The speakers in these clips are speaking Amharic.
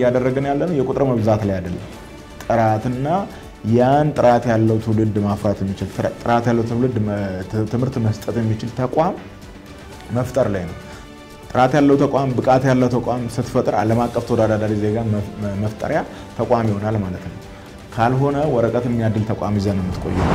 እያደረገን ያለነው የቁጥር መብዛት ላይ አይደለም ጥራትና ያን ጥራት ያለው ትውልድ ማፍራት የሚችል ጥራት ያለው ትውልድ ትምህርት መስጠት የሚችል ተቋም መፍጠር ላይ ነው ጥራት ያለው ተቋም ብቃት ያለው ተቋም ስትፈጥር ዓለም አቀፍ ተወዳዳሪ ዜጋ መፍጠሪያ ተቋም ይሆናል ማለት ነው ካልሆነ ወረቀት የሚያድል ተቋም ይዘን የምትቆየው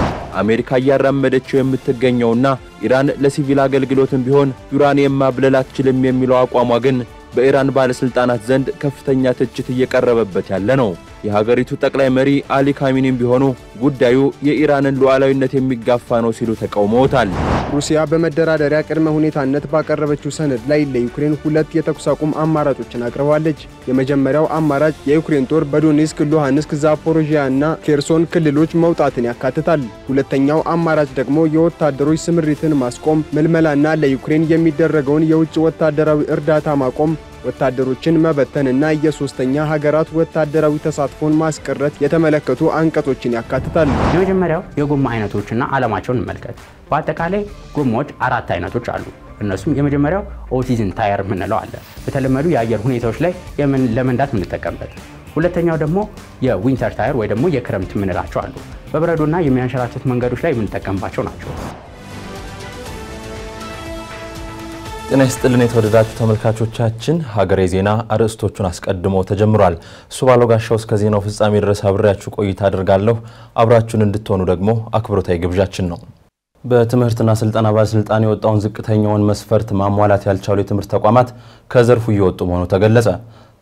አሜሪካ ያራመደችው የምትገኘውና ኢራን ለሲቪል አገልግሎትም ቢሆን ዩራኒየም ማብለል አትችልም የሚለው አቋሟ ግን በኢራን ባለስልጣናት ዘንድ ከፍተኛ ትችት እየቀረበበት ያለ ነው የሀገሪቱ ጠቅላይ መሪ አሊ ካሚኒም ቢሆኑ ጉዳዩ የኢራንን ሉዓላዊነት የሚጋፋ ነው ሲሉ ተቃውመውታል ሩሲያ በመደራደሪያ ቅድመ ሁኔታነት ባቀረበችው ሰነድ ላይ ለዩክሬን ሁለት የተኩስ አቁም አማራጮችን አቅርባለች የመጀመሪያው አማራጭ የዩክሬን ጦር በዶኔትስክ ሉሃንስክ ዛፖሮጂያና ኬርሶን ክልሎች መውጣትን ያካትታል ሁለተኛው አማራጭ ደግሞ የወታደሮች ስምሪትን ማስቆም ምልመላና ለዩክሬን የሚደረገውን የውጭ ወታደራዊ እርዳታ ማቆም ወታደሮችን መበተንና የሶስተኛ ሀገራት ወታደራዊ ተሳትፎን ማስቀረት የተመለከቱ አንቀጾችን ያካትታል የመጀመሪያው የጎማ አይነቶችና ዓላማቸውን እንመልከት በአጠቃላይ ጎማዎች አራት አይነቶች አሉ እነሱም የመጀመሪያው ኦቲዝን ታየር ምንለው አለ በተለመዱ የአየር ሁኔታዎች ላይ ለመንዳት ምንጠቀምበት ሁለተኛው ደግሞ የዊንተር ታየር ወይ ደግሞ የክረምት ምንላቸው አሉ በበረዶና የሚያንሸራትት መንገዶች ላይ ምንጠቀምባቸው ናቸው ጤና ይስጥልን የተወደዳችሁ ተመልካቾቻችን ሀገሬ ዜና አርዕስቶቹን አስቀድሞ ተጀምሯል ሱባሎ ጋሻው እስከ ዜናው ፍጻሜ ድረስ አብሬያችሁ ቆይታ አደርጋለሁ አብራችሁን እንድትሆኑ ደግሞ አክብሮታዊ ግብዣችን ነው በትምህርትና ስልጠና ባለስልጣን የወጣውን ዝቅተኛውን መስፈርት ማሟላት ያልቻሉ የትምህርት ተቋማት ከዘርፉ እየወጡ መሆኑ ተገለጸ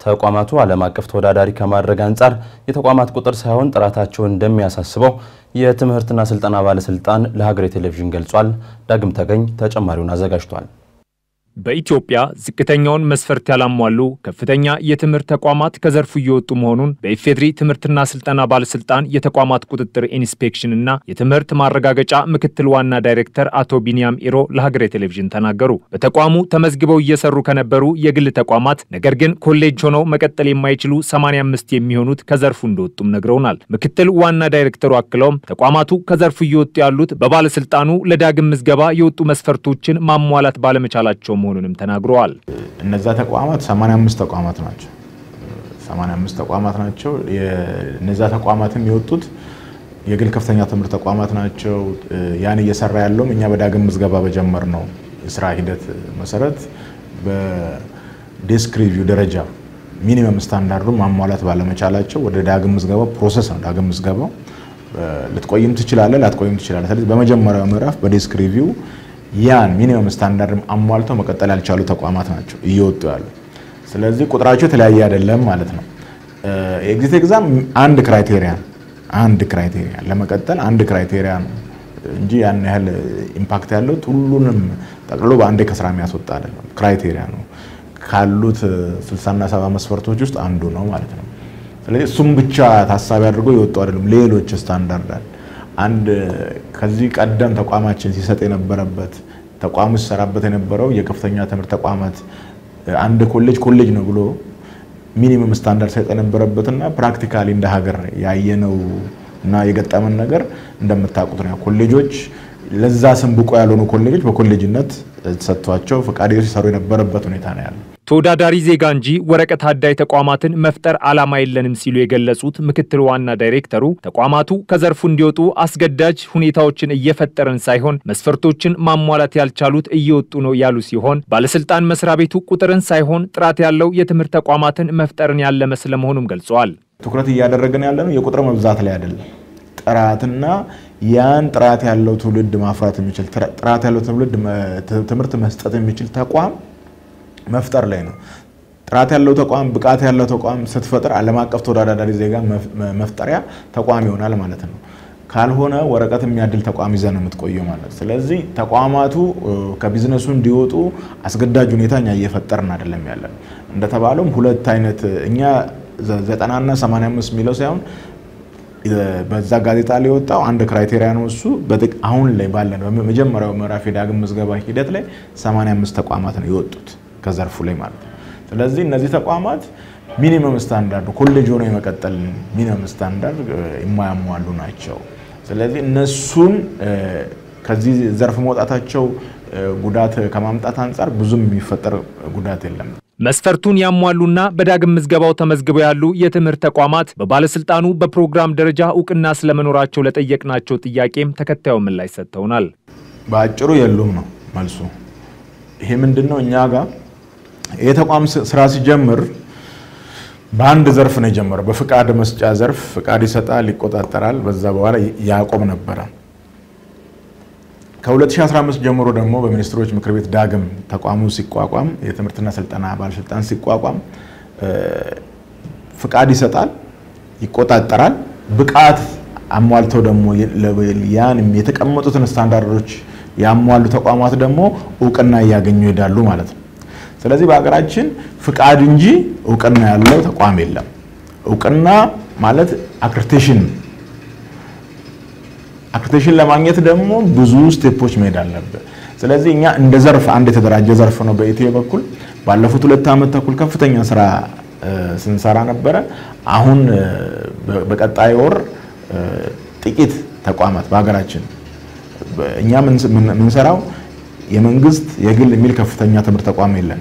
ተቋማቱ ዓለም አቀፍ ተወዳዳሪ ከማድረግ አንፃር የተቋማት ቁጥር ሳይሆን ጥራታቸው እንደሚያሳስበው የትምህርትና ስልጠና ባለስልጣን ለሀገሬ ቴሌቪዥን ገልጿል ዳግም ተገኝ ተጨማሪውን አዘጋጅቷል በኢትዮጵያ ዝቅተኛውን መስፈርት ያላሟሉ ከፍተኛ የትምህርት ተቋማት ከዘርፉ እየወጡ መሆኑን በኢፌድሪ ትምህርትና ስልጠና ባለስልጣን የተቋማት ቁጥጥር ኢንስፔክሽንና የትምህርት ማረጋገጫ ምክትል ዋና ዳይሬክተር አቶ ቢኒያም ኢሮ ለሀገሬ ቴሌቪዥን ተናገሩ በተቋሙ ተመዝግበው እየሰሩ ከነበሩ የግል ተቋማት ነገር ግን ኮሌጅ ሆነው መቀጠል የማይችሉ 85 የሚሆኑት ከዘርፉ እንደወጡም ነግረውናል ምክትል ዋና ዳይሬክተሩ አክለውም ተቋማቱ ከዘርፉ እየወጡ ያሉት በባለስልጣኑ ለዳግም ምዝገባ የወጡ መስፈርቶችን ማሟላት ባለመቻላቸው መሆኑንም ተናግረዋል እነዛ ተቋማት 85 ተቋማት ናቸው 85 ተቋማት ናቸው የነዛ ተቋማትም የወጡት የግል ከፍተኛ ትምህርት ተቋማት ናቸው ያን እየሰራ ያለው እኛ በዳግም ምዝገባ በጀመር ነው የሥራ ሂደት መሰረት በዲስክ ሪቪው ደረጃ ሚኒመም ስታንዳርዱ ማሟላት ባለመቻላቸው ወደ ዳግም ምዝገባ ፕሮሰስ ነው ዳግም ምዝገባው ልትቆይም ትችላለህ ላትቆይም ትችላለህ ስለዚህ በመጀመሪያው ምዕራፍ በዲስክ ሪቪው ያን ሚኒመም ስታንዳርድ አሟልተው መቀጠል ያልቻሉ ተቋማት ናቸው እየወጡ ያሉ ስለዚህ ቁጥራቸው ተለያየ አይደለም ማለት ነው ኤግዚት ኤግዛም አንድ ክራይቴሪያ ለመቀጠል አንድ ክራይቴሪያ ነው እንጂ ያን ያህል ኢምፓክት ያለው ሁሉንም ጠቅልሎ በአንድ ከስራ የሚያስወጣ አይደለም ክራይቴሪያ ነው ካሉት 60 እና 70 መስፈርቶች ውስጥ አንዱ ነው ማለት ነው ስለዚህ እሱም ብቻ ታሳቢ አድርጎ ይወጡ አይደለም ሌሎች ስታንዳርድ አንድ ከዚህ ቀደም ተቋማችን ሲሰጥ የነበረበት ተቋሙ ሲሰራበት የነበረው የከፍተኛ ትምህርት ተቋማት አንድ ኮሌጅ ነው ብሎ ሚኒመም ስታንዳርድ ሰጥ የነበረበትና ፕራክቲካሊ እንደ ሀገር ያየነው እና የገጠመን ነገር እንደምታውቁት ነው ኮሌጆች ለዛ ስም ብቁ ያልሆኑ ኮሌጆች በኮሌጅነት ተሰጥቷቸው ፈቃድ ሲሰሩ የነበረበት ሁኔታ ነው ያለው ተወዳዳሪ ዜጋ እንጂ ወረቀት አዳይ ተቋማትን መፍጠር ዓላማ የለንም ሲሉ የገለጹት ምክትል ዋና ዳይሬክተሩ ተቋማቱ ከዘርፉ እንዲወጡ አስገዳጅ ሁኔታዎችን እየፈጠረን ሳይሆን መስፈርቶችን ማሟላት ያልቻሉት እየወጡ ነው ያሉ ሲሆን ባለስልጣን መስሪያ ቤቱ ቁጥርን ሳይሆን ጥራት ያለው የትምህርት ተቋማትን መፍጠርን ያለመ ስለመሆኑም ገልጸዋል ትኩረት እያደረገን ያለነው የቁጥር መብዛት ላይ አይደለም ጥራትና ያን ጥራት ያለው ትውልድ ማፍራት የሚችል ጥራት ያለው ትውልድ ትምህርት መስጠት የሚችል ተቋም መፍጠር ላይ ነው ጥራት ያለው ተቋም ብቃት ያለው ተቋም ስትፈጥር ዓለም አቀፍ ተወዳዳሪ ዜጋ መፍጠሪያ ተቋም ይሆናል ማለት ነው ካልሆነ ወረቀት የሚያድል ተቋም ይዘን የምትቆየው ማለት ስለዚህ ተቋማቱ ከቢዝነሱ እንዲወጡ አስገዳጅ ሁኔታኛ እየፈጠርን አይደለም ያለን እንደተባለው ሁለት አይነት እኛ 90 እና 85 ሚለው ሳይሆን በዛ ጋዜጣ ላይ ወጣው አንድ ክራይቴሪያ ነው እሱ አሁን ላይ ባለን በመጀመሪያው ምዕራፍ ዳግም ምዝገባ ሂደት ላይ 85 ተቋማት ነው የወጡት ከዘርፉ ላይ ማለት ነው ስለዚህ እነዚህ ተቋማት ሚኒመም ስታንዳርድ ኮሌጅ ሆኖ የመቀጠል ሚኒመም ስታንዳርድ የማያሟሉ ናቸው ስለዚህ እነሱን ከዚህ ዘርፍ መውጣታቸው ጉዳት ከማምጣት አንፃር ብዙም የሚፈጠር ጉዳት የለም መስፈርቱን ያሟሉና በዳግም ምዝገባው ተመዝግበው ያሉ የትምህርት ተቋማት በባለስልጣኑ በፕሮግራም ደረጃ ዕውቅና ስለመኖራቸው ለጠየቅናቸው ጥያቄም ተከታዩ ምላሽ ሰጥተውናል። በአጭሩ የሉም ነው መልሱ። ይሄ ምንድነው እኛ ጋር የተቋም ስራ ሲጀምር በአንድ ዘርፍ ነው የጀመረው። በፍቃድ መስጫ ዘርፍ ፍቃድ ይሰጣል፣ ይቆጣጠራል። በዛ በኋላ ያቆም ነበር። ከ2015 ጀምሮ ደግሞ በሚኒስትሮች ምክር ቤት ዳግም ተቋሙ ሲቋቋም የትምህርትና ስልጠና ባለስልጣን ሲቋቋም ፍቃድ ይሰጣል፣ ይቆጣጠራል። ብቃት አሟልተው ደግሞ ያን የተቀመጡትን ስታንዳርዶች ያሟሉ ተቋማት ደግሞ ዕውቅና ያገኙ ይዳሉ ማለት ነው። ስለዚህ በአገራችን ፍቃድ እንጂ ዕውቅና ያለው ተቋም የለም። ዕውቅና ማለት አክሬዲቴሽን ለማግኘት ደግሞ ብዙ ስቴፖች መሄድ አለበት። ስለዚህ እኛ እንደ ዘርፍ አንድ የተደራጀ ዘርፍ ነው። በኢቲኤ በኩል ባለፉት 2 ዓመት ተኩል ከፍተኛ ስራ ስንሰራ ነበረ። አሁን በቀጣይ ወር ጥቂት ተቋማት በአገራችን እኛ ምንሰራው የመንግስት የግል የሚል ከፍተኛ ትምህርት ተቋም የለም።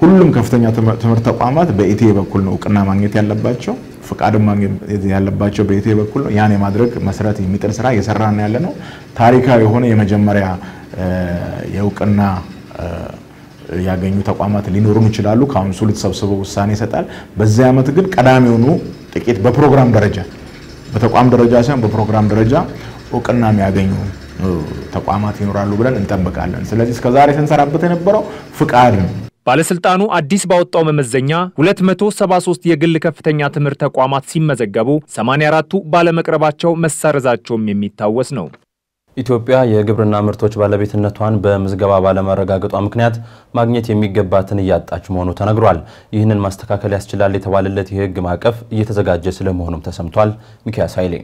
ሁሉም ከፍተኛ ትምህርት ተቋማት በኢቲኤ በኩል ነው ዕውቅና ማግኘት ያለባቸው፣ ፍቃድ ማግኘት ያለባቸው በኢቲኤ በኩል ነው። ያን የማድረግ መሰረት የሚጥል ስራ እየሰራን ያለነው ታሪካዊ የሆነ የመጀመሪያ የዕውቅና ያገኙ ተቋማት ሊኖሩን ይችላሉ። ካውንስሉ ተሰብስበው ውሳኔ ይሰጣል። በዚህ ዓመት ግን ቀዳሚውኑ ጥቂት በፕሮግራም ደረጃ በተቋም ደረጃ ሳይሆን በፕሮግራም ደረጃ ዕውቅና የሚያገኙ ተቋማት ይኖራሉ ብለን እንጠብቃለን። ስለዚህ እስከዛሬ ስንሰራበት የነበረው ፍቃድ ነው። ባለስልጣኑ አዲስ ባወጣው መመዘኛ 273 የግል ከፍተኛ ትምህርት ተቋማት ሲመዘገቡ 84ቱ ባለመቅረባቸው መሰረዛቸውም የሚታወስ ነው። ኢትዮጵያ የግብርና ምርቶች ባለቤትነቷን በምዝገባ ባለማረጋገጧ ምክንያት ማግኘት የሚገባትን እያጣች መሆኑ ተነግሯል። ይህንን ማስተካከል ያስችላል የተባለለት የህግ ማዕቀፍ እየተዘጋጀ ስለመሆኑም ተሰምቷል። ሚካኤል ኃይሌ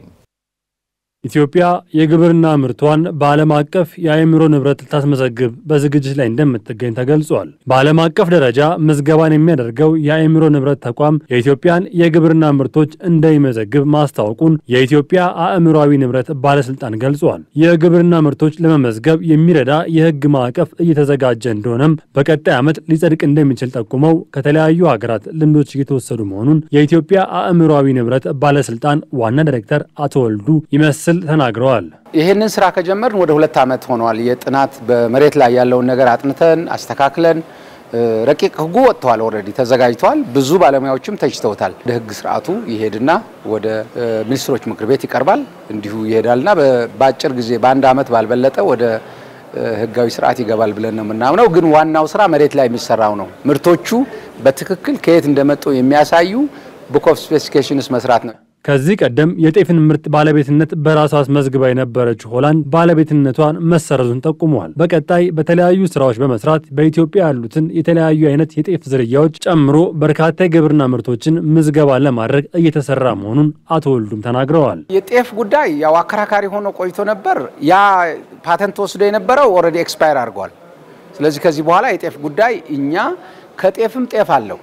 ኢትዮጵያ የግብርና ምርቷን በዓለም አቀፍ የአእምሮ ንብረት ልታስመዘግብ በዝግጅት ላይ እንደምትገኝ ተገልጿል። በዓለም አቀፍ ደረጃ ምዝገባን የሚያደርገው የአእምሮ ንብረት ተቋም የኢትዮጵያን የግብርና ምርቶች እንደሚመዘግብ ማስታወቁን የኢትዮጵያ አእምሮአዊ ንብረት ባለስልጣን ገልጿል። የግብርና ምርቶች ለመመዝገብ የሚረዳ የህግ ማዕቀፍ እየተዘጋጀ እንደሆነም በቀጣይ ዓመት ሊጸድቅ እንደሚችል ጠቁመው ከተለያዩ ሀገራት ልምዶች እየተወሰዱ መሆኑን የኢትዮጵያ አእምሮአዊ ንብረት ባለስልጣን ዋና ዳይሬክተር አቶ ወልዱ ይመስል ተናግረዋል። ይሄንን ስራ ከጀመርን ወደ 2 ዓመት ሆኗል። የጥናት በመሬት ላይ ያለውን ነገር አጥንተን አስተካክለን ረቂቅ ህጉ ወጥቷል፣ ኦሬዲ ተዘጋጅቷል። ብዙ ባለሙያዎችም ተችተውታል። ወደ ህግ ስርዓቱ ይሄድና ወደ ሚኒስትሮች ምክር ቤት ይቀርባል። እንዲሁ ይሄዳልና በአጭር ጊዜ በአንድ ዓመት ባልበለጠ ወደ ህጋዊ ስርዓት ይገባል ብለን ነው የምናምነው። ግን ዋናው ስራ መሬት ላይ የሚሰራው ነው። ምርቶቹ በትክክል ከየት እንደመጡ የሚያሳዩ ቡክ ኦፍ ስፔሲፊኬሽንስ መስራት ነው። ከዚህ ቀደም የጤፍን ምርት ባለቤትነት በራሷ አስመዝግባ የነበረችው ሆላንድ ባለቤትነቷን መሰረዙን ጠቁመዋል። በቀጣይ በተለያዩ ስራዎች በመስራት በኢትዮጵያ ያሉትን የተለያዩ አይነት የጤፍ ዝርያዎች ጨምሮ በርካታ የግብርና ምርቶችን ምዝገባ ለማድረግ እየተሰራ መሆኑን አቶ ወልዱም ተናግረዋል። የጤፍ ጉዳይ ያው አከራካሪ ሆኖ ቆይቶ ነበር። ያ ፓተንት ወስዶ የነበረው ኦሬዲ ኤክስፓየር አድርጓል። ስለዚህ ከዚህ በኋላ የጤፍ ጉዳይ እኛ ከጤፍም ጤፍ አለው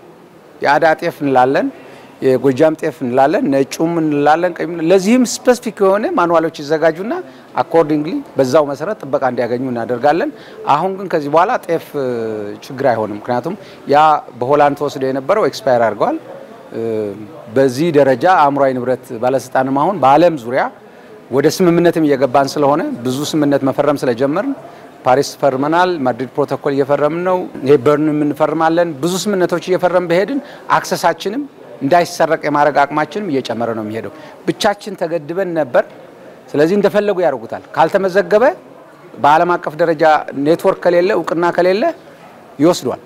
የአዳ ጤፍ እንላለን፣ የጎጃም ጤፍ እንላለን፣ ነጩም እንላለን፣ ቀይም። ለዚህም ስፔሲፊክ የሆነ ማኑዋሎች ይዘጋጁና አኮርዲንግሊ በዛው መሰረት ጥበቃ እንዲያገኙ እናደርጋለን። አሁን ግን ከዚህ በኋላ ጤፍ ችግር አይሆንም። ምክንያቱም ያ በሆላንድ ተወስዶ የነበረው ኤክስፓየር አድርጓል። በዚህ ደረጃ አእምሮአዊ ንብረት ባለስልጣንም አሁን በዓለም ዙሪያ ወደ ስምምነትም እየገባን ስለሆነ ብዙ ስምምነት መፈረም ስለጀመርን ፓሪስ ፈርመናል፣ ማድሪድ ፕሮቶኮል እየፈረምን ነው፣ ሄበርን እንፈርማለን። ብዙ ስምምነቶች እየፈረምን በሄድን አክሰሳችንም እንዳይሰረቅ የማረግ አቅማችንም እየጨመረ ነው የሚሄደው። ብቻችን ተገድበን ነበር። ስለዚህ እንደፈለጉ ያደርጉታል። ካልተመዘገበ በዓለም አቀፍ ደረጃ ኔትወርክ ከሌለ ዕውቅና ከሌለ ይወስዷል።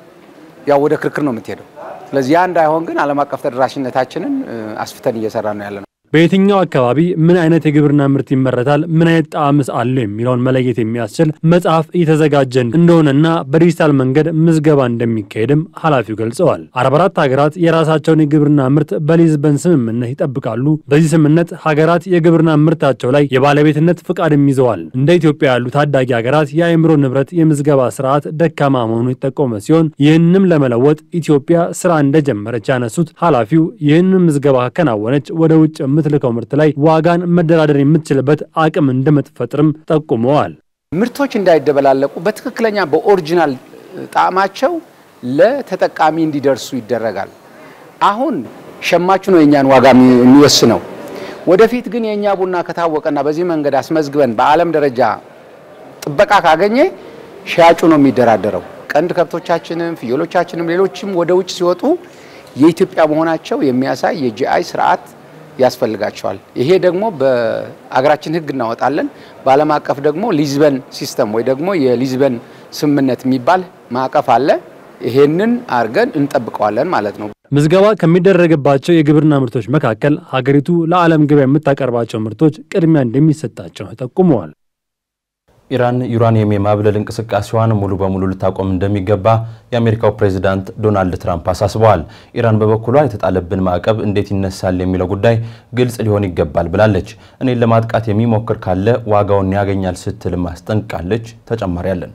ያው ወደ ክርክር ነው የምትሄደው። ስለዚህ ያ እንዳይሆን ግን ዓለም አቀፍ ተደራሽነታችንን አስፍተን እየሰራ ነው ያለነው። በየትኛው አካባቢ ምን አይነት የግብርና ምርት ይመረታል፣ ምን አይነት ጣዕምስ አለው የሚለውን መለየት የሚያስችል መጽሐፍ እየተዘጋጀ እንደሆነና በዲጂታል መንገድ ምዝገባ እንደሚካሄድም ኃላፊው ገልጸዋል። 44 ሀገራት የራሳቸውን የግብርና ምርት በሊዝበን ስምምነት ይጠብቃሉ። በዚህ ስምምነት ሀገራት የግብርና ምርታቸው ላይ የባለቤትነት ፍቃድም ይዘዋል። እንደ ኢትዮጵያ ያሉ ታዳጊ ሀገራት የአእምሮ ንብረት የምዝገባ ስርዓት ደካማ መሆኑ የጠቆመ ሲሆን ይህንንም ለመለወጥ ኢትዮጵያ ስራ እንደጀመረች ያነሱት ኃላፊው ይህንን ምዝገባ ካከናወነች ወደ ውጭ ምትልከው ምርት ላይ ዋጋን መደራደር የምትችልበት አቅም እንደምትፈጥርም ጠቁመዋል። ምርቶች እንዳይደበላለቁ በትክክለኛ በኦሪጂናል ጣዕማቸው ለተጠቃሚ እንዲደርሱ ይደረጋል። አሁን ሸማቹ ነው የኛን ዋጋ የሚወስነው። ወደፊት ግን የኛ ቡና ከታወቀና በዚህ መንገድ አስመዝግበን በዓለም ደረጃ ጥበቃ ካገኘ ሻጩ ነው የሚደራደረው። ቀንድ ከብቶቻችንም ፍየሎቻችንም ሌሎችም ወደ ውጭ ሲወጡ የኢትዮጵያ መሆናቸው የሚያሳይ የጂአይ ስርዓት ያስፈልጋቸዋል። ይሄ ደግሞ በአገራችን ህግ እናወጣለን። በዓለም አቀፍ ደግሞ ሊዝበን ሲስተም ወይ ደግሞ የሊዝበን ስምምነት የሚባል ማዕቀፍ አለ። ይሄንን አርገን እንጠብቀዋለን ማለት ነው። ምዝገባ ከሚደረግባቸው የግብርና ምርቶች መካከል ሀገሪቱ ለዓለም ገበያ የምታቀርባቸው ምርቶች ቅድሚያ እንደሚሰጣቸው ተጠቁመዋል። ኢራን ዩራኒየም የማብለል እንቅስቃሴዋን ሙሉ በሙሉ ልታቆም እንደሚገባ የአሜሪካው ፕሬዝዳንት ዶናልድ ትራምፕ አሳስበዋል። ኢራን በበኩሏ የተጣለብን ማዕቀብ እንዴት ይነሳል የሚለው ጉዳይ ግልጽ ሊሆን ይገባል ብላለች። እኔን ለማጥቃት የሚሞክር ካለ ዋጋውን ያገኛል ስትል ማስጠንቅቃለች። ተጨማሪ አለን።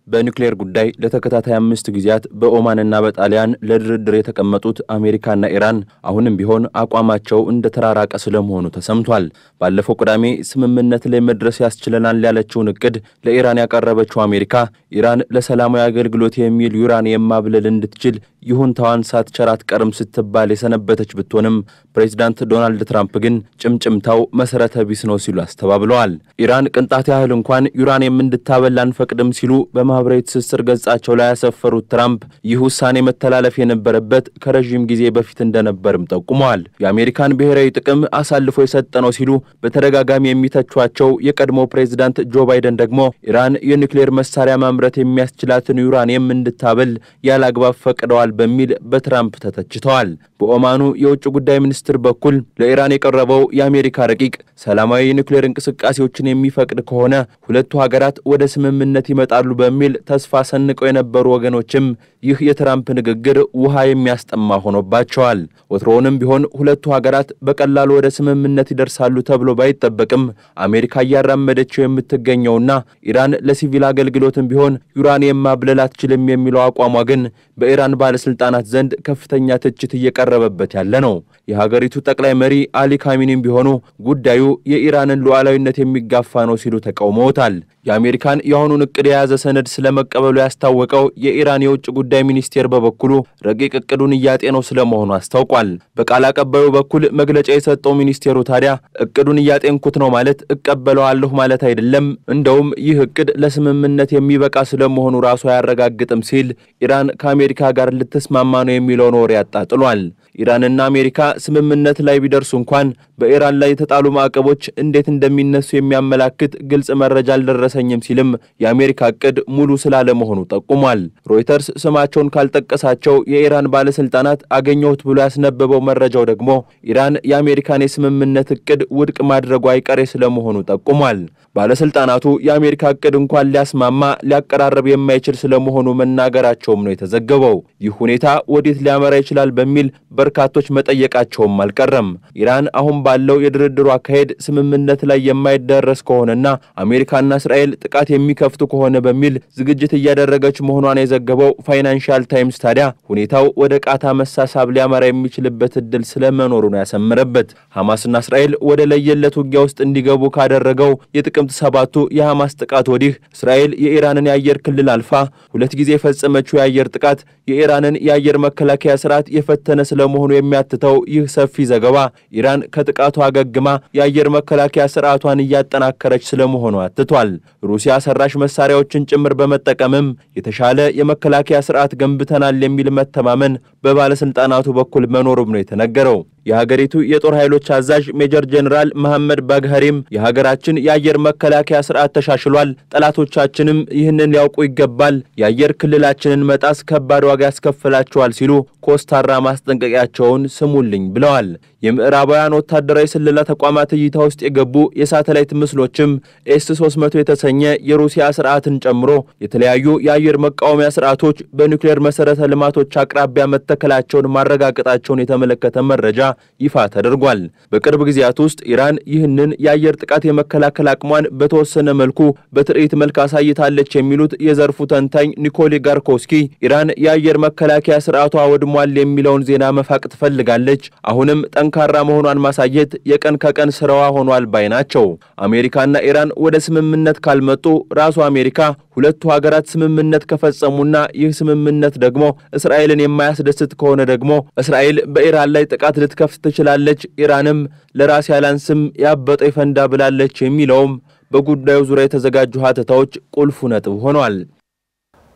በኒውክሌር ጉዳይ ለተከታታይ 5 ጊዜያት በኦማንና በጣሊያን ለድርድር የተቀመጡት አሜሪካና ኢራን አሁንም ቢሆን አቋማቸው እንደ ተራራቀ ስለመሆኑ ተሰምቷል። ባለፈው ቅዳሜ ስምምነት ላይ መድረስ ያስችለናል ያለችውን እቅድ ለኢራን ያቀረበችው አሜሪካ ኢራን ለሰላማዊ አገልግሎት የሚል ዩራኒየም ማብለል እንድትችል ይሁንታዋን ሳትቸር አትቀርም ስትባል የሰነበተች ብትሆንም ፕሬዝዳንት ዶናልድ ትራምፕ ግን ጭምጭምታው መሰረተ ቢስ ነው ሲሉ አስተባብለዋል። ኢራን ቅንጣት ያህል እንኳን ዩራኒየም እንድታበላ አንፈቅድም ሲሉ በማህበራዊ ትስስር ገጻቸው ላይ ያሰፈሩት ትራምፕ ይህ ውሳኔ መተላለፍ የነበረበት ከረጅም ጊዜ በፊት እንደነበርም ጠቁመዋል። የአሜሪካን ብሔራዊ ጥቅም አሳልፎ የሰጠ ነው ሲሉ በተደጋጋሚ የሚተቿቸው የቀድሞ ፕሬዝዳንት ጆ ባይደን ደግሞ ኢራን የኒውክሌር መሳሪያ ማምረት የሚያስችላትን ዩራኒየም እንድታበል ያላግባብ ፈቅደዋል በሚል በትራምፕ ተተችተዋል። በኦማኑ የውጭ ጉዳይ ሚኒስትር በኩል ለኢራን የቀረበው የአሜሪካ ረቂቅ ሰላማዊ የኒውክሌር እንቅስቃሴዎችን የሚፈቅድ ከሆነ ሁለቱ ሀገራት ወደ ስምምነት ይመጣሉ በሚል ተስፋ ሰንቀው የነበሩ ወገኖችም ይህ የትራምፕ ንግግር ውሃ የሚያስጠማ ሆኖባቸዋል። ወትሮውንም ቢሆን ሁለቱ ሀገራት በቀላሉ ወደ ስምምነት ይደርሳሉ ተብሎ ባይጠበቅም አሜሪካ እያራመደችው የምትገኘውና ኢራን ለሲቪል አገልግሎትም ቢሆን ዩራኒየም ማብለል አትችልም የሚለው አቋሟ ግን በኢራን ባለስልጣናት ዘንድ ከፍተኛ ትችት እየቀረበበት ያለ ነው። የሀገሪቱ ጠቅላይ መሪ አሊ ካሚኒም ቢሆኑ ጉዳዩ የኢራንን ሉዓላዊነት የሚጋፋ ነው ሲሉ ተቃውመውታል። የአሜሪካን የአሁኑን እቅድ የያዘ ሰነድ ስለመቀበሉ ያስታወቀው የኢራን የውጭ ጉዳይ ሚኒስቴር በበኩሉ ረቂቅ እቅዱን እያጤነው ስለመሆኑ አስታውቋል። በቃል አቀባዩ በኩል መግለጫ የሰጠው ሚኒስቴሩ ታዲያ እቅዱን እያጤንኩት ነው ማለት እቀበለዋለሁ ማለት አይደለም፣ እንደውም ይህ እቅድ ለስምምነት የሚበቃ ስለመሆኑ ራሱ አያረጋግጥም ሲል ኢራን ከአሜሪካ ጋር ልትስማማ ነው የሚለውን ወሬ ያጣጥሏል። ኢራንና አሜሪካ ስምምነት ላይ ቢደርሱ እንኳን በኢራን ላይ የተጣሉ ማዕቀቦች እንዴት እንደሚነሱ የሚያመላክት ግልጽ መረጃ አልደረሰኝም ሲልም የአሜሪካ እቅድ ሙሉ ስላለመሆኑ ጠቁሟል። ሮይተርስ ስማቸውን ካልጠቀሳቸው የኢራን ባለስልጣናት አገኘሁት ብሎ ያስነበበው መረጃው ደግሞ ኢራን የአሜሪካን የስምምነት እቅድ ውድቅ ማድረጉ አይቀሬ ስለመሆኑ ጠቁሟል። ባለስልጣናቱ የአሜሪካ እቅድ እንኳን ሊያስማማ ሊያቀራረብ የማይችል ስለመሆኑ መናገራቸውም ነው የተዘገበው። ይህ ሁኔታ ወዴት ሊያመራ ይችላል በሚል በርካቶች መጠየቃቸውም አልቀረም። ኢራን አሁን ባለው የድርድሩ አካሄድ ስምምነት ላይ የማይደረስ ከሆነና አሜሪካና እስራኤል ጥቃት የሚከፍቱ ከሆነ በሚል ዝግጅት እያደረገች መሆኗን የዘገበው ፋይናንሻል ታይምስ ታዲያ ሁኔታው ወደ ቃታ መሳሳብ ሊያመራ የሚችልበት እድል ስለመኖሩ ነው ያሰመረበት። ሐማስና እስራኤል ወደ ለየለት ውጊያ ውስጥ እንዲገቡ ካደረገው የጥቅምት 7ቱ የሐማስ ጥቃት ወዲህ እስራኤል የኢራንን የአየር ክልል አልፋ 2 ጊዜ የፈጸመችው የአየር ጥቃት የኢራንን የአየር መከላከያ ስርዓት የፈተነ ስለመሆኑ የሚያትተው ይህ ሰፊ ዘገባ ኢራን ከጥቃቱ አገግማ የአየር መከላከያ ስርዓቷን እያጠናከረች ስለመሆኑ አትቷል። ሩሲያ ሰራሽ መሳሪያዎችን ጭምር በመጠቀምም የተሻለ የመከላከያ ስርዓት ገንብተናል የሚል መተማመን በባለስልጣናቱ በኩል መኖሩም ነው የተነገረው። የሀገሪቱ የጦር ኃይሎች አዛዥ ሜጀር ጀነራል መሐመድ ባግሃሪም የሀገራችን የአየር መከላከያ ስርዓት ተሻሽሏል፣ ጠላቶቻችንም ይህንን ሊያውቁ ይገባል፣ የአየር ክልላችንን መጣስ ከባድ ዋጋ ያስከፍላቸዋል ሲሉ ኮስታራ ማስጠንቀቂያቸውን ስሙልኝ ብለዋል። የምዕራባውያን ወታደራዊ ስለላ ተቋማት እይታ ውስጥ የገቡ የሳተላይት ምስሎችም ኤስ-300 የተሰኘ የሩሲያ ስርዓትን ጨምሮ የተለያዩ የአየር መቃወሚያ ስርዓቶች በኒውክሌር መሰረተ ልማቶች አቅራቢያ መተከላቸውን ማረጋገጣቸውን የተመለከተ መረጃ ይፋ ተደርጓል። በቅርብ ጊዜያት ውስጥ ኢራን ይህንን የአየር ጥቃት የመከላከል አቅሟን በተወሰነ መልኩ በትርኢት መልክ አሳይታለች የሚሉት የዘርፉ ተንታኝ ኒኮሊ ጋርኮስኪ ኢራን የአየር መከላከያ ስርዓቷ ወድሟል የሚለውን ዜና መፋቅ ትፈልጋለች፣ አሁንም ጠንካራ መሆኗን ማሳየት የቀን ከቀን ስራዋ ሆኗል ባይ ናቸው። አሜሪካና ኢራን ወደ ስምምነት ካልመጡ ራሱ አሜሪካ ሁለቱ ሀገራት ስምምነት ከፈጸሙና ይህ ስምምነት ደግሞ እስራኤልን የማያስደስት ከሆነ ደግሞ እስራኤል በኢራን ላይ ጥቃት ልትከፍት ትችላለች፣ ኢራንም ለራስ ያላንስም ያበጠ ይፈንዳ ብላለች የሚለውም በጉዳዩ ዙሪያ የተዘጋጁ ሀተታዎች ቁልፉ ነጥብ ሆኗል።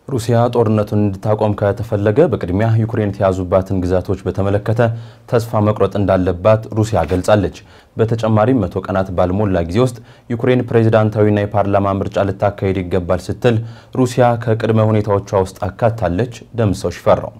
ሩሲያ ጦርነቱን እንድታቆም ከተፈለገ በቅድሚያ ዩክሬን ተያዙባትን ግዛቶች በተመለከተ ተስፋ መቁረጥ እንዳለባት ሩሲያ ገልጻለች። በተጨማሪም 100 ቀናት ባልሞላ ጊዜ ውስጥ ዩክሬን ፕሬዝዳንታዊና የፓርላማ ምርጫ ልታካሄድ ይገባል ስትል ሩሲያ ከቅድመ ሁኔታዎቿ ውስጥ አካታለች። ደምሰው ሽፈራው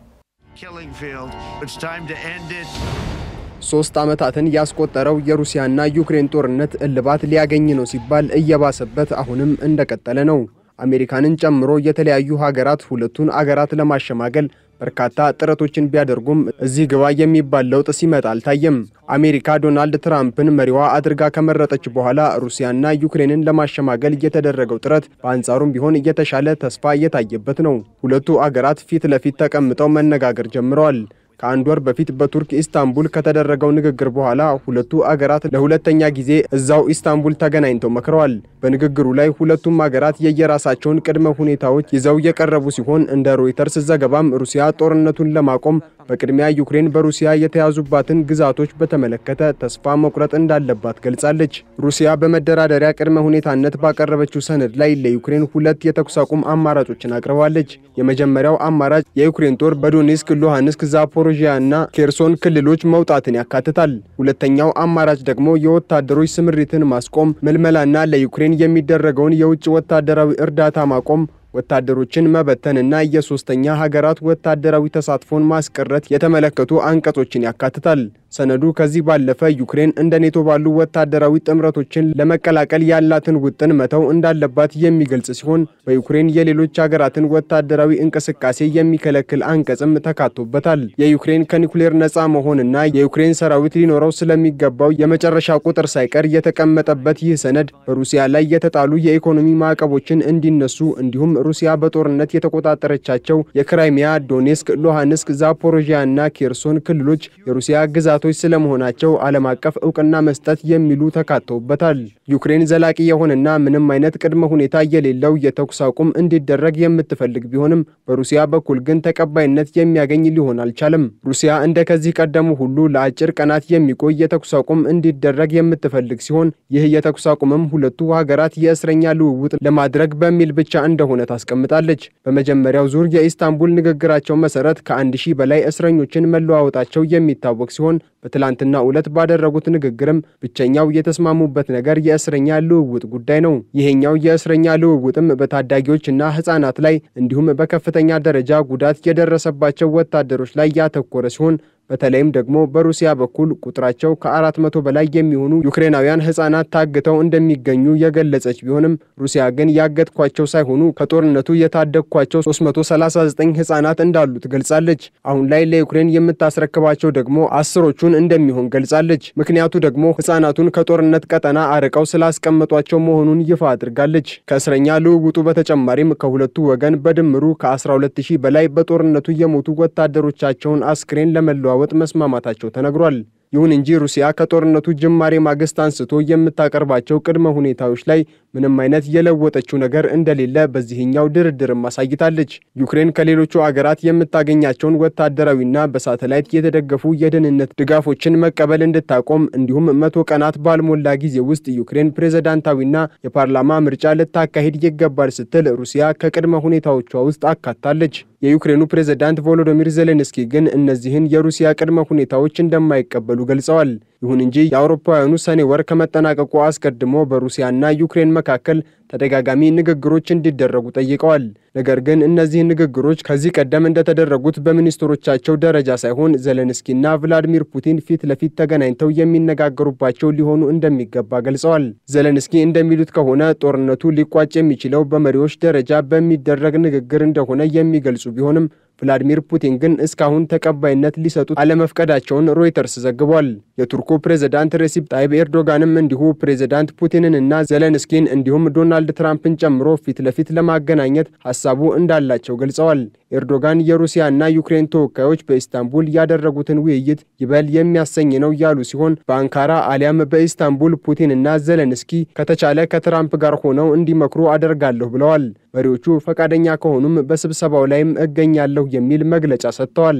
3 ዓመታትን ያስቆጠረው የሩሲያና ዩክሬን ጦርነት እልባት ሊያገኝ ነው ሲባል እየባሰበት አሁንም እንደቀጠለ ነው። አሜሪካንን ጨምሮ የተለያዩ ሀገራት ሁለቱን አገራት ለማሸማገል በርካታ ጥረቶችን ቢያደርጉም እዚህ ግባ የሚባል ለውጥ ሲመጣ አልታየም። አሜሪካ ዶናልድ ትራምፕን መሪዋ አድርጋ ከመረጠች በኋላ ሩሲያና ዩክሬንን ለማሸማገል የተደረገው ጥረት በአንጻሩም ቢሆን የተሻለ ተስፋ የታየበት ነው። ሁለቱ አገራት ፊት ለፊት ተቀምጠው መነጋገር ጀምረዋል። ከአንድ ወር በፊት በቱርክ ኢስታንቡል ከተደረገው ንግግር በኋላ ሁለቱ አገራት ለሁለተኛ ጊዜ እዛው ኢስታንቡል ተገናኝተው መክረዋል። በንግግሩ ላይ ሁለቱም አገራት የየራሳቸውን ቅድመ ሁኔታዎች ይዘው የቀረቡ ሲሆን እንደ ሮይተርስ ዘገባም ሩሲያ ጦርነቱን ለማቆም በቅድሚያ ዩክሬን በሩሲያ የተያዙባትን ግዛቶች በተመለከተ ተስፋ መቁረጥ እንዳለባት ገልጻለች። ሩሲያ በመደራደሪያ ቅድመ ሁኔታነት ባቀረበችው ሰነድ ላይ ለዩክሬን 2 የተኩስ አቁም አማራጮችን አቅርባለች። የመጀመሪያው አማራጭ የዩክሬን ጦር በዶኔስክ፣ ሉሃንስክ፣ ዛፖሮዥያ እና ኬርሶን ክልሎች መውጣትን ያካትታል። ሁለተኛው አማራጭ ደግሞ የወታደሮች ስምሪትን ማስቆም፣ ምልመላና ለዩክሬን የሚደረገውን የውጭ ወታደራዊ እርዳታ ማቆም፣ ወታደሮችን መበተንና የሶስተኛ ሀገራት ወታደራዊ ተሳትፎን ማስቀረት የተመለከቱ አንቀጾችን ያካትታል። ሰነዱ ከዚህ ባለፈ ዩክሬን እንደ ኔቶ ባሉ ወታደራዊ ጥምረቶችን ለመቀላቀል ያላትን ውጥን መተው እንዳለባት የሚገልጽ ሲሆን በዩክሬን የሌሎች ሀገራትን ወታደራዊ እንቅስቃሴ የሚከለክል አንቀጽም ተካቶበታል። የዩክሬን ከኒውክሌር ነፃ መሆንና የዩክሬን ሰራዊት ሊኖረው ስለሚገባው የመጨረሻ ቁጥር ሳይቀር የተቀመጠበት ይህ ሰነድ በሩሲያ ላይ የተጣሉ የኢኮኖሚ ማዕቀቦችን እንዲነሱ እንዲሁም ሩሲያ በጦርነት የተቆጣጠረቻቸው የክራይሚያ፣ ዶኔስክ፣ ሉሃንስክ፣ ዛፖሮዥያ እና ኬርሶን ክልሎች የሩሲያ ግዛቶች ስለመሆናቸው ዓለም አቀፍ ዕውቅና መስጠት የሚሉ ተካተውበታል። ዩክሬን ዘላቂ የሆነና ምንም አይነት ቅድመ ሁኔታ የሌለው የተኩስ አቁም እንዲደረግ የምትፈልግ ቢሆንም በሩሲያ በኩል ግን ተቀባይነት የሚያገኝ ሊሆን አልቻለም። ሩሲያ እንደ ከዚህ ቀደሙ ሁሉ ለአጭር ቀናት የሚቆይ የተኩስ አቁም እንዲደረግ የምትፈልግ ሲሆን ይህ የተኩስ አቁምም ሁለቱ ሀገራት የእስረኛ ልውውጥ ለማድረግ በሚል ብቻ እንደሆነ ታስቀምጣለች። በመጀመሪያው ዙር የኢስታንቡል ንግግራቸው መሰረት ከ1000 በላይ እስረኞችን መለዋወጣቸው የሚታወቅ ሲሆን በትላንትና ዕለት ባደረጉት ንግግርም ብቸኛው የተስማሙበት ነገር የእስረኛ ልውውጥ ጉዳይ ነው። ይሄኛው የእስረኛ ልውውጥም በታዳጊዎችና ሕፃናት ላይ እንዲሁም በከፍተኛ ደረጃ ጉዳት የደረሰባቸው ወታደሮች ላይ ያተኮረ ሲሆን በተለይም ደግሞ በሩሲያ በኩል ቁጥራቸው ከ400 በላይ የሚሆኑ ዩክሬናውያን ሕፃናት ታግተው እንደሚገኙ የገለጸች ቢሆንም ሩሲያ ግን ያገትኳቸው ሳይሆኑ ከጦርነቱ የታደግኳቸው 339 ሕፃናት እንዳሉ ትገልጻለች። አሁን ላይ ለዩክሬን የምታስረክባቸው ደግሞ አስሮቹን እንደሚሆን ገልጻለች። ምክንያቱ ደግሞ ሕፃናቱን ከጦርነት ቀጠና አርቀው ስላስቀመጧቸው መሆኑን ይፋ አድርጋለች። ከእስረኛ ልውውጡ በተጨማሪም ከሁለቱ ወገን በድምሩ ከ12000 በላይ በጦርነቱ የሞቱ ወታደሮቻቸውን አስክሬን ለመለዋወጥ መስማማታቸው ተነግሯል። ይሁን እንጂ ሩሲያ ከጦርነቱ ጅማሬ ማግስት አንስቶ የምታቀርባቸው ቅድመ ሁኔታዎች ላይ ምንም አይነት የለወጠችው ነገር እንደሌለ በዚህኛው ድርድርም አሳይታለች። ዩክሬን ከሌሎቹ አገራት የምታገኛቸውን ወታደራዊና በሳተላይት የተደገፉ የደህንነት ድጋፎችን መቀበል እንድታቆም እንዲሁም 100 ቀናት ባልሞላ ጊዜ ውስጥ ዩክሬን ፕሬዝዳንታዊና የፓርላማ ምርጫ ልታካሂድ ይገባል ስትል ሩሲያ ከቅድመ ሁኔታዎቿ ውስጥ አካታለች። የዩክሬኑ ፕሬዝዳንት ቮሎዶሚር ዜሌንስኪ ግን እነዚህን የሩሲያ ቅድመ ሁኔታዎች እንደማይቀበሉ ገልጸዋል። ይሁን እንጂ የአውሮፓውያኑ ሰኔ ወር ከመጠናቀቁ አስቀድሞ በሩሲያና ዩክሬን መካከል ተደጋጋሚ ንግግሮች እንዲደረጉ ጠይቀዋል። ነገር ግን እነዚህ ንግግሮች ከዚህ ቀደም እንደተደረጉት በሚኒስትሮቻቸው ደረጃ ሳይሆን ዜሌንስኪና ቭላዲሚር ፑቲን ፊት ለፊት ተገናኝተው የሚነጋገሩባቸው ሊሆኑ እንደሚገባ ገልጸዋል። ዜሌንስኪ እንደሚሉት ከሆነ ጦርነቱ ሊቋጭ የሚችለው በመሪዎች ደረጃ በሚደረግ ንግግር እንደሆነ የሚገልጹ ቢሆንም ቭላዲሚር ፑቲን ግን እስካሁን ተቀባይነት ሊሰጡት አለመፍቀዳቸውን ሮይተርስ ዘግቧል። የቱርኩ ፕሬዝዳንት ሬሲፕ ታይብ ኤርዶጋንም እንዲሁ ፕሬዝዳንት ፑቲንንና ዘለንስኪን እንዲሁም ዶናልድ ትራምፕን ጨምሮ ፊት ለፊት ለማገናኘት ሐሳቡ እንዳላቸው ገልጸዋል። ኤርዶጋን የሩሲያና ዩክሬን ተወካዮች በኢስታንቡል ያደረጉትን ውይይት ይበል የሚያሰኝ ነው ያሉ ሲሆን በአንካራ አሊያም በኢስታንቡል ፑቲንና ዘለንስኪ ከተቻለ ከትራምፕ ጋር ሆነው እንዲመክሩ አደርጋለሁ ብለዋል። መሪዎቹ ፈቃደኛ ከሆኑም በስብሰባው ላይም እገኛለሁ የሚል መግለጫ ሰጥተዋል።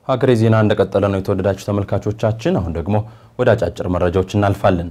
ሀገሬ ዜና እንደቀጠለ ነው። የተወደዳችሁ ተመልካቾቻችን አሁን ደግሞ ወደ አጫጭር መረጃዎች እናልፋለን።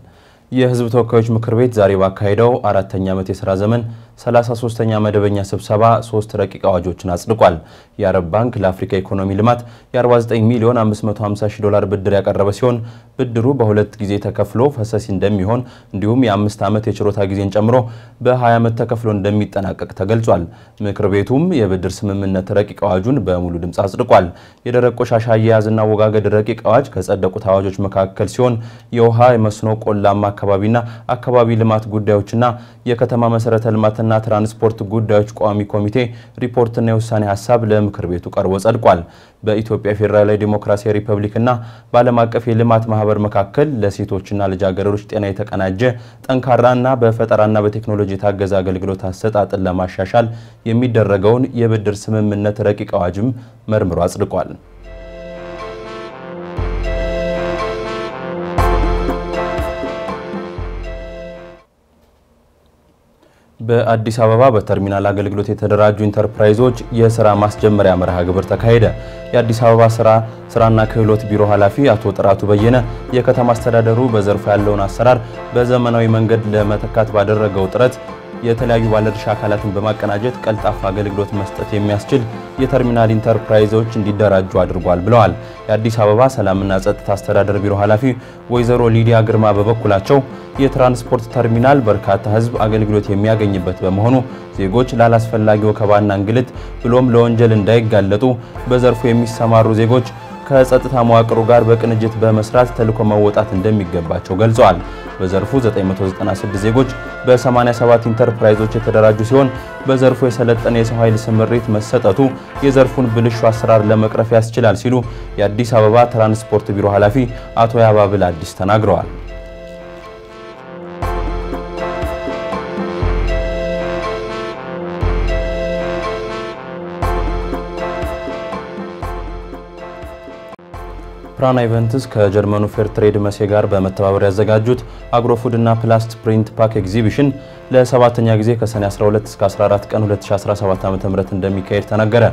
የህዝብ ተወካዮች ምክር ቤት ዛሬ ባካሄደው 4ኛ ዓመት የሥራ ዘመን 33ኛ መደበኛ ስብሰባ 3 ረቂቅ አዋጆችን አጽድቋል። የአረብ ባንክ ለአፍሪካ ኢኮኖሚ ልማት የ49 ሚሊዮን 550 ሺህ ዶላር ብድር ያቀረበ ሲሆን ብድሩ በ2 ጊዜ ተከፍሎ ፈሰስ እንደሚሆን እንዲሁም የ5 ዓመት የችሮታ ጊዜን ጨምሮ በ20 ዓመት ተከፍሎ እንደሚጠናቀቅ ተገልጿል። ምክር ቤቱም የብድር ስምምነት ረቂቅ አዋጁን በሙሉ ድምጽ አጽድቋል። የደረቅ ቆሻሻ አያያዝና አወጋገድ ረቂቅ አዋጅ ከጸደቁት አዋጆች መካከል ሲሆን የውሃ የመስኖ ቆላማ አካባቢና አካባቢ ልማት ጉዳዮችና የከተማ መሰረተ ልማትና ትራንስፖርት ጉዳዮች ቋሚ ኮሚቴ ሪፖርትና የውሳኔ ሐሳብ ለምክር ቤቱ ቀርቦ ጸድቋል። በኢትዮጵያ ፌደራላዊ ዲሞክራሲያዊ ሪፐብሊክና በዓለም አቀፍ የልማት ማህበር መካከል ለሴቶችና ልጃገረዶች ጤና የተቀናጀ ጠንካራና በፈጠራና በቴክኖሎጂ የታገዘ አገልግሎት አሰጣጥን ለማሻሻል የሚደረገውን የብድር ስምምነት ረቂቅ አዋጅም መርምሮ አጽድቋል። በአዲስ አበባ በተርሚናል አገልግሎት የተደራጁ ኢንተርፕራይዞች የሥራ ማስጀመሪያ መርሃ ግብር ተካሄደ። የአዲስ አበባ ስራና ክህሎት ቢሮ ኃላፊ አቶ ጥራቱ በየነ የከተማ አስተዳደሩ በዘርፉ ያለውን አሰራር በዘመናዊ መንገድ ለመተካት ባደረገው ጥረት የተለያዩ ባለድርሻ አካላትን በማቀናጀት ቀልጣፋ አገልግሎት መስጠት የሚያስችል የተርሚናል ኢንተርፕራይዞች እንዲደራጁ አድርጓል ብለዋል። የአዲስ አበባ ሰላምና ጸጥታ አስተዳደር ቢሮ ኃላፊ ወይዘሮ ሊዲያ ግርማ በበኩላቸው የትራንስፖርት ተርሚናል በርካታ ሕዝብ አገልግሎት የሚያገኝበት በመሆኑ ዜጎች ላላስፈላጊ ወከባና እንግልት ብሎም ለወንጀል እንዳይጋለጡ በዘርፉ የሚሰማሩ ዜጎች ከጸጥታ መዋቅሩ ጋር በቅንጅት በመስራት ተልዕኮ መወጣት እንደሚገባቸው ገልጸዋል። በዘርፉ 996 ዜጎች በ87 ኢንተርፕራይዞች የተደራጁ ሲሆን በዘርፉ የሰለጠነ የሰው ኃይል ስምሪት መሰጠቱ የዘርፉን ብልሹ አሰራር ለመቅረፍ ያስችላል ሲሉ የአዲስ አበባ ትራንስፖርት ቢሮ ኃላፊ አቶ ያባብል አዲስ ተናግረዋል። ፕራና ኢቨንትስ ከጀርመኑ ፌር ትሬድ መሴ ጋር በመተባበር ያዘጋጁት አግሮፉድ እና ፕላስት ፕሪንት ፓክ ኤግዚቢሽን ለ7ኛ ጊዜ ከሰኔ 12 እስከ 14 ቀን 2017 ዓ.ም እንደሚካሄድ ተነገረ።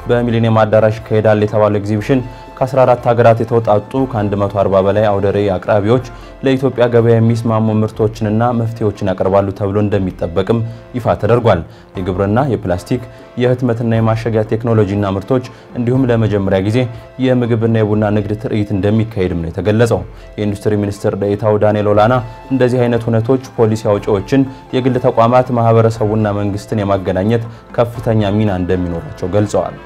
በሚሊኒየም አዳራሽ ከሄዳል የተባለው ኤግዚቢሽን ከ14 ሀገራት የተውጣጡ ከ140 በላይ አውደ ርዕይ አቅራቢዎች ለኢትዮጵያ ገበያ የሚስማሙ ምርቶችንና መፍትሄዎችን ያቀርባሉ ተብሎ እንደሚጠበቅም ይፋ ተደርጓል። የግብርና፣ የፕላስቲክ፣ የህትመትና የማሸጊያ ቴክኖሎጂና ምርቶች እንዲሁም ለመጀመሪያ ጊዜ የምግብና የቡና ንግድ ትርኢት እንደሚካሄድም ነው የተገለጸው። የኢንዱስትሪ ሚኒስትር ዴኤታው ዳንኤል ኦላና እንደዚህ አይነት ሁነቶች ፖሊሲ አውጪዎችን፣ የግል ተቋማት፣ ማህበረሰቡና መንግስትን የማገናኘት ከፍተኛ ሚና እንደሚኖራቸው ገልጸዋል።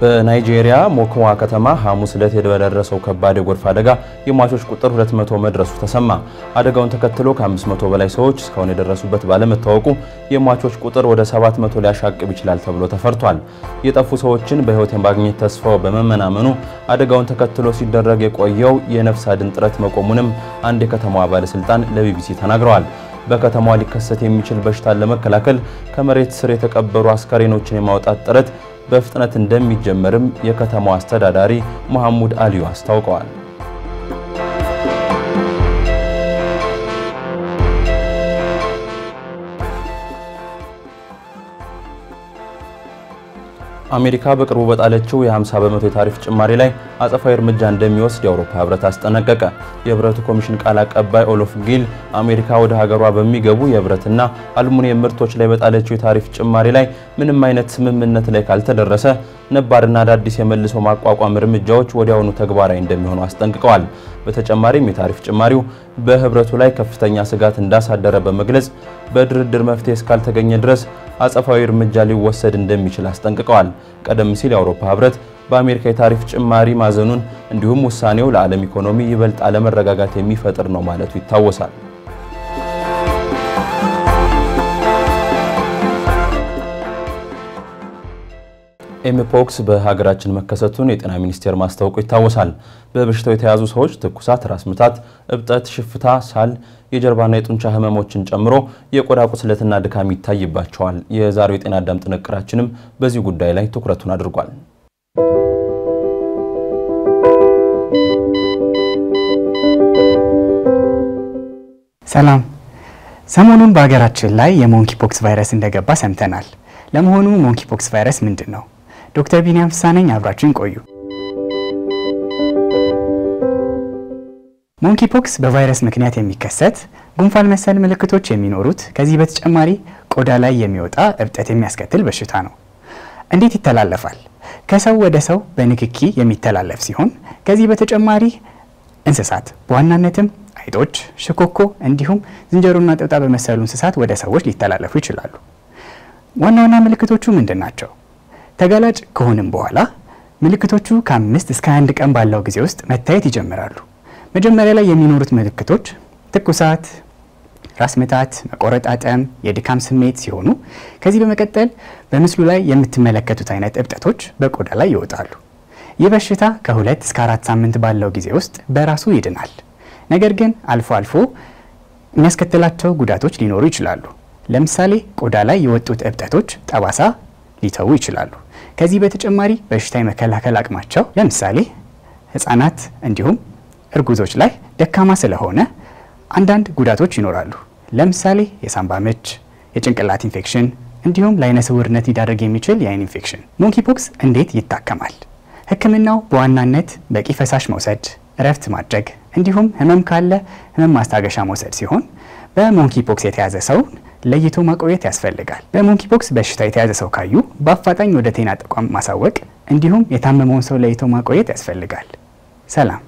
በናይጄሪያ ሞክዋ ከተማ ሐሙስ ዕለት የደረሰው ከባድ የጎርፍ አደጋ የሟቾች ቁጥር 200 መድረሱ ተሰማ። አደጋውን ተከትሎ ከ500 በላይ ሰዎች እስካሁን የደረሱበት ባለመታወቁ የሟቾች ቁጥር ወደ 700 ሊያሻቅብ ይችላል ተብሎ ተፈርቷል። የጠፉ ሰዎችን በህይወት የማግኘት ተስፋው በመመናመኑ አደጋውን ተከትሎ ሲደረግ የቆየው የነፍስ አድን ጥረት መቆሙንም አንድ የከተማዋ ባለስልጣን ለቢቢሲ ተናግረዋል። በከተማዋ ሊከሰት የሚችል በሽታን ለመከላከል ከመሬት ስር የተቀበሩ አስከሬኖችን የማውጣት ጥረት በፍጥነት እንደሚጀመርም የከተማው አስተዳዳሪ መሐሙድ አሊዩ አስታውቀዋል። አሜሪካ በቅርቡ በጣለችው የ50 በመቶ የታሪፍ ጭማሪ ላይ አጸፋዊ እርምጃ እንደሚወስድ የአውሮፓ ህብረት አስጠነቀቀ። የህብረቱ ኮሚሽን ቃል አቀባይ ኦሎፍ ጊል አሜሪካ ወደ ሀገሯ በሚገቡ የብረትና አልሙኒየም ምርቶች ላይ በጣለችው የታሪፍ ጭማሪ ላይ ምንም አይነት ስምምነት ላይ ካልተደረሰ ነባርና አዳዲስ የመልሶ ማቋቋም እርምጃዎች ወዲያውኑ ተግባራዊ እንደሚሆኑ አስጠንቅቀዋል። በተጨማሪም የታሪፍ ጭማሪው በህብረቱ ላይ ከፍተኛ ስጋት እንዳሳደረ በመግለጽ በድርድር መፍትሄ እስካልተገኘ ድረስ አጸፋዊ እርምጃ ሊወሰድ እንደሚችል አስጠንቅቀዋል። ቀደም ሲል የአውሮፓ ህብረት በአሜሪካ የታሪፍ ጭማሪ ማዘኑን እንዲሁም ውሳኔው ለዓለም ኢኮኖሚ ይበልጥ አለመረጋጋት የሚፈጥር ነው ማለቱ ይታወሳል። ኤምፖክስ በሀገራችን መከሰቱን የጤና ሚኒስቴር ማስታወቁ ይታወሳል። በበሽታው የተያዙ ሰዎች ትኩሳት፣ ራስ ምታት፣ እብጠት፣ ሽፍታ፣ ሳል፣ የጀርባና የጡንቻ ህመሞችን ጨምሮ የቆዳ ቁስለትና ድካም ይታይባቸዋል። የዛሬው የጤና አዳም ጥንቅራችንም በዚህ ጉዳይ ላይ ትኩረቱን አድርጓል። ሰላም። ሰሞኑን በሀገራችን ላይ የሞንኪፖክስ ቫይረስ እንደገባ ሰምተናል። ለመሆኑ ሞንኪፖክስ ቫይረስ ምንድነው? ዶክተር ቢኒያም ፍሳነኝ አብራችን ቆዩ። ሞንኪፖክስ በቫይረስ ምክንያት የሚከሰት ጉንፋን መሰል ምልክቶች የሚኖሩት ከዚህ በተጨማሪ ቆዳ ላይ የሚወጣ እብጠት የሚያስከትል በሽታ ነው። እንዴት ይተላለፋል? ከሰው ወደ ሰው በንክኪ የሚተላለፍ ሲሆን ከዚህ በተጨማሪ እንስሳት በዋናነትም አይጦች፣ ሽኮኮ እንዲሁም ዝንጀሮና ጦጣ በመሰሉ እንስሳት ወደ ሰዎች ሊተላለፉ ይችላሉ። ዋና ምልክቶቹ ምንድናቸው? ተጋላጭ ከሆነም በኋላ ምልክቶቹ ከ5 እስከ 1 ቀን ባለው ጊዜ ውስጥ መታየት ይጀምራሉ። መጀመሪያ ላይ የሚኖሩት ምልክቶች ትኩሳት፣ ራስ ምታት፣ መቆረጣጠም፣ የድካም ስሜት ሲሆኑ ከዚህ በመቀጠል በምስሉ ላይ የምትመለከቱት አይነት እብጠቶች በቆዳ ላይ ይወጣሉ። ይህ በሽታ ከ2 እስከ 4 ሳምንት ባለው ጊዜ ውስጥ በራሱ ይድናል። ነገር ግን አልፎ አልፎ የሚያስከትላቸው ጉዳቶች ሊኖሩ ይችላሉ። ለምሳሌ ቆዳ ላይ የወጡት እብጠቶች ጠባሳ ሊተው ይችላሉ። ከዚህ በተጨማሪ በሽታ የመከላከል አቅማቸው ለምሳሌ ህፃናት እንዲሁም እርጉዞች ላይ ደካማ ስለሆነ አንዳንድ ጉዳቶች ይኖራሉ። ለምሳሌ የሳምባ ምች፣ የጭንቅላት ኢንፌክሽን እንዲሁም ለዓይነ ስውርነት ሊዳረግ የሚችል የዓይን ኢንፌክሽን። ሞንኪፖክስ እንዴት ይታከማል? ህክምናው በዋናነት በቂ ፈሳሽ መውሰድ፣ እረፍት ማድረግ እንዲሁም ህመም ካለ ህመም ማስታገሻ መውሰድ ሲሆን በሞንኪፖክስ የተያዘ ሰው ለይቶ ማቆየት ያስፈልጋል። በሞንኪፖክስ በሽታ የተያዘ ሰው ካዩ በአፋጣኝ ወደ ጤና ተቋም ማሳወቅ እንዲሁም የታመመውን ሰው ለይቶ ማቆየት ያስፈልጋል። ሰላም።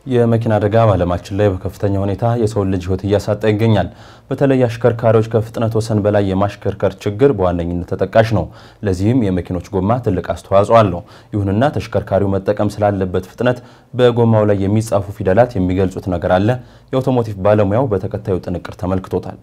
የመኪና አደጋ በዓለማችን ላይ በከፍተኛ ሁኔታ የሰው ልጅ ህይወት እያሳጣ ይገኛል። በተለይ አሽከርካሪዎች ከፍጥነት ወሰን በላይ የማሽከርከር ችግር በዋነኝነት ተጠቃሽ ነው። ለዚህም የመኪኖች ጎማ ትልቅ አስተዋጽኦ አለው። ይሁንና ተሽከርካሪው መጠቀም ስላለበት ፍጥነት በጎማው ላይ የሚጻፉ ፊደላት የሚገልጹት ነገር አለ። የአውቶሞቲቭ ባለሙያው በተከታዩ ጥንቅር ተመልክቶታል።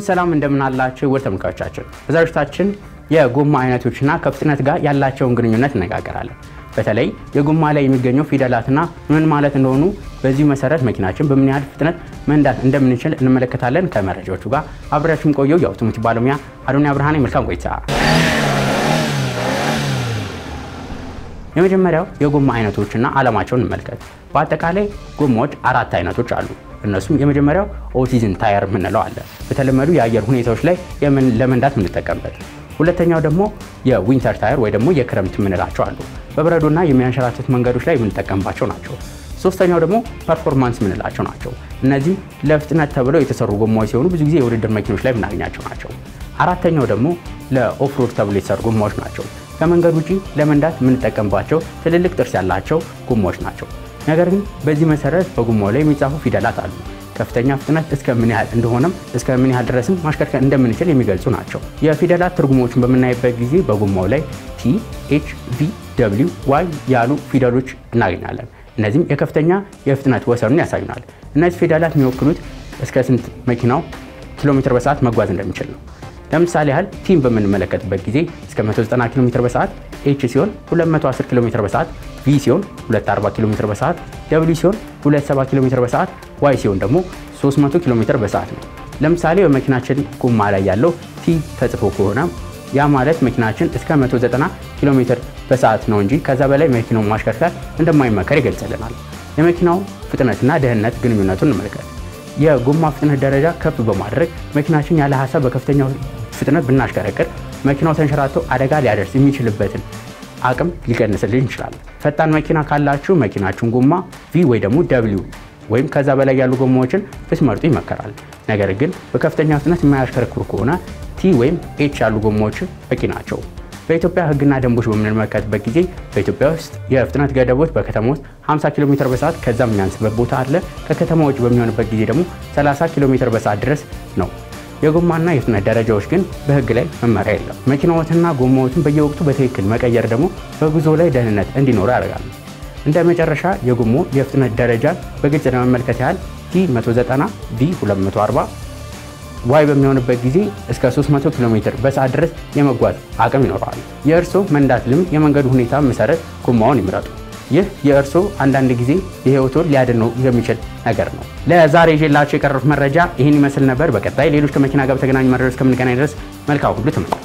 ሰላም እንደምን አላችሁ ውድ ተመልካቾቻችን። በዛሬታችን የጎማ አይነቶችና ከፍጥነት ጋር ያላቸውን ግንኙነት እንነጋገራለን። በተለይ የጎማ ላይ የሚገኙ ፊደላትና ምን ማለት እንደሆኑ በዚህ መሰረት መኪናችን በምን ያህል ፍጥነት መንዳት እንደምንችል እንመለከታለን። ከመረጃዎቹ ጋር አብራችሁን ቆየው። የአውቶሞቲቭ ባለሙያ አዶንያ ብርሃኔ። መልካም ቆይታ። የመጀመሪያው የጎማ አይነቶችና ዓላማቸውን እንመልከት። በአጠቃላይ ጎማዎች 4 አይነቶች አሉ። እነሱም የመጀመሪያው ኦቲዝን ታየር ምንለው አለ። በተለመዱ የአየር ሁኔታዎች ላይ ለመንዳት ምንጠቀምበት። ሁለተኛው ደግሞ የዊንተር ታየር ወይ ደግሞ የክረምት ምንላቸው አሉ። በበረዶና የሚያንሸራትት መንገዶች ላይ ምንጠቀምባቸው ናቸው። ሶስተኛው ደግሞ ፐርፎርማንስ ምንላቸው ናቸው። እነዚህ ለፍጥነት ተብለው የተሰሩ ጎማዎች ሲሆኑ ብዙ ጊዜ የውድድር መኪኖች ላይ ምናገኛቸው ናቸው። አራተኛው ደግሞ ለኦፍሮድ ተብለው የተሰሩ ጎማዎች ናቸው። ከመንገድ ውጪ ለመንዳት ምንጠቀምባቸው ትልልቅ ጥርስ ያላቸው ጎማዎች ናቸው። ነገር ግን በዚህ መሰረት በጎማው ላይ የሚጻፉ ፊደላት አሉ። ከፍተኛ ፍጥነት እስከ ምን ያህል እንደሆነም እስከ ምን ያህል ድረስም ማሽከርከር እንደምንችል የሚገልጹ ናቸው። የፊደላት ትርጉሞችን በመናይበት ጊዜ በጎማው ላይ ቲ፣ ኤች፣ ቪ፣ ደብሊው፣ ዋይ ያሉ ፊደሎች እናገኛለን። እነዚህም የከፍተኛ የፍጥነት ወሰኑን ያሳዩናል። እነዚህ ፊደላት የሚወክሉት እስከ ስንት መኪናው ኪሎሜትር በሰዓት መጓዝ እንደሚችል ነው። ለምሳሌ ያህል ቲን በምንመለከትበት ጊዜ እስከ 190 ኪሎሜትር በሰዓት፣ ኤች ሲሆን 210 ኪሎሜትር በሰዓት፣ ቪ ሲሆን 240 ኪሎሜትር በሰዓት፣ ደብሊው ሲሆን 270 ኪሎሜትር በሰዓት፣ ዋይ ሲሆን ደግሞ 300 ኪሎሜትር በሰዓት ነው። ለምሳሌ በመኪናችን ጎማ ላይ ያለው ቲ ተጽፎ ከሆነ ያ ማለት መኪናችን እስከ 190 ኪሎሜትር በሰዓት ነው እንጂ ከዛ በላይ መኪናውን ማሽከርከር እንደማይመከር ይገልጽልናል። የመኪናው ፍጥነትና ደህንነት ግንኙነቱን እንመልከት። የጎማ ፍጥነት ደረጃ ከፍ በማድረግ መኪናችን ያለ ሐሳብ በከፍተኛ ፍጥነት ብናሽከረክር መኪናው ተንሸራቶ አደጋ ሊያደርስ የሚችልበትን አቅም ሊቀንስልን ይችላል። ፈጣን መኪና ካላችሁ መኪናችሁን ጎማ ቪ ወይ ደግሞ ደብሊው ወይም ከዛ በላይ ያሉ ጎማዎችን ብትመርጡ ይመከራል። ነገር ግን በከፍተኛ ፍጥነት የማያሽከረክሩ ከሆነ ቲ ወይም ኤች ያሉ ጎማዎች በቂ ናቸው። በኢትዮጵያ ሕግና ደንቦች በምንመለከትበት ጊዜ በኢትዮጵያ ውስጥ የፍጥነት ገደቦች በከተማ ውስጥ 50 ኪሎ ሜትር በሰዓት ከዛም የሚያንስበት ቦታ አለ። ከከተማ ውጭ በሚሆንበት ጊዜ ደግሞ 30 ኪሎ ሜትር በሰዓት ድረስ ነው። የጎማና የፍጥነት ደረጃዎች ግን በሕግ ላይ መመሪያ የለም። መኪናዎትና ጎማዎችን በየወቅቱ በትክክል መቀየር ደግሞ በጉዞ ላይ ደህንነት እንዲኖር ያደርጋል። እንደ መጨረሻ የጎማ የፍጥነት ደረጃን በግልጽ ለመመልከት ያህል T190 V240 ዋይ በሚሆንበት ጊዜ እስከ 300 ኪሎ ሜትር በሰዓት ድረስ የመጓዝ አቅም ይኖረዋል። የእርስዎ መንዳት ልምድ የመንገዱ ሁኔታ መሰረት ጎማውን ይምረጡ። ይህ የእርስዎ አንዳንድ ጊዜ የህይወቶን ሊያድን ነው የሚችል ነገር ነው። ለዛሬ ይዤላችሁ የቀረቡት መረጃ ይህን ይመስል ነበር። በቀጣይ ሌሎች ከመኪና ጋር በተገናኙ መረጃዎች እስከምንገናኝ ድረስ መልካም ሁሉ ተመኘሁ።